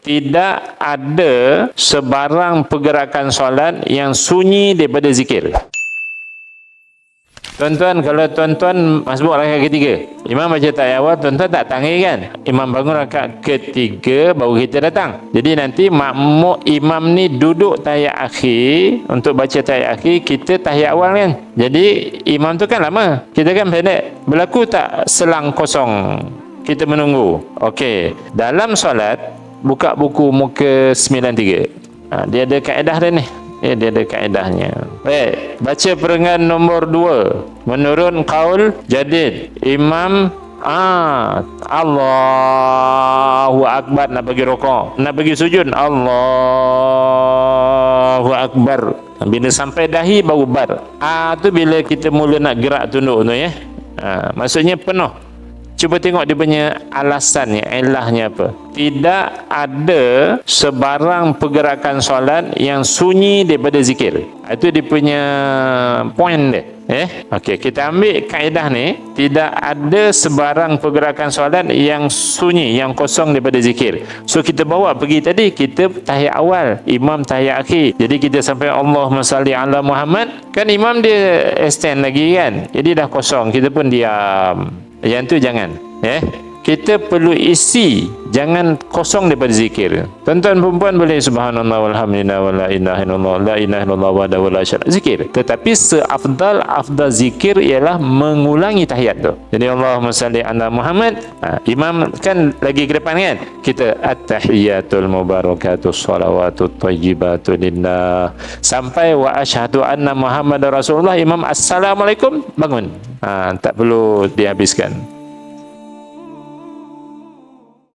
tidak ada sebarang pergerakan solat yang sunyi daripada zikir. Tuan-tuan, kalau tuan-tuan masbuk rakaat ketiga, imam baca tahiyat awal, tuan-tuan tak tanggih kan? Imam bangun rakaat ketiga, baru kita datang. Jadi nanti makmum imam ni duduk tahiyat akhir, untuk baca tahiyat akhir, kita tahiyat awal kan? Jadi imam tu kan lama, kita kan pendek. Berlaku tak selang kosong? Kita menunggu. Okey, dalam solat, buka buku muka 93. Dia ada kaedah dia ni. Dia ada kaedahnya. Baik, baca perengan nombor 2. Menurut qaul jadid, imam Allahu Akbar nak bagi rukuk, nak bagi sujud, Allahu Akbar. Bila sampai dahi baru bar. Tu bila kita mula nak gerak tunduk tu ya. Maksudnya penuh. Cuba tengok dia punya alasannya, ilahnya apa. Tidak ada sebarang pergerakan solat yang sunyi daripada zikir. Itu dia punya point dia. Okey, kita ambil kaedah ni. Tidak ada sebarang pergerakan solat yang sunyi, yang kosong daripada zikir. So kita bawa pergi tadi, kita tahiyat awal, imam tahiyat akhir. Jadi kita sampai Allahumma salli ala Muhammad, kan imam dia extend lagi kan. Jadi dah kosong, kita pun diam. Yang tu jangan. Kita perlu isi, jangan kosong daripada zikir. Tuan-tuan perempuan boleh subhanallah walhamdulillah wala ilaha illallah la ilaha illallah wahdahu la syarika zikir. Tetapi seafdal zikir ialah mengulangi tahiyat tu. Jadi Allahumma salli ala Muhammad. Imam kan lagi ke depan kan? Kita at-tahiyatul mubarakatus salawatut thayyibatu lillah sampai wa asyhadu anna Muhammadar Rasulullah. Imam assalamualaikum, bangun. Tak perlu dihabiskan.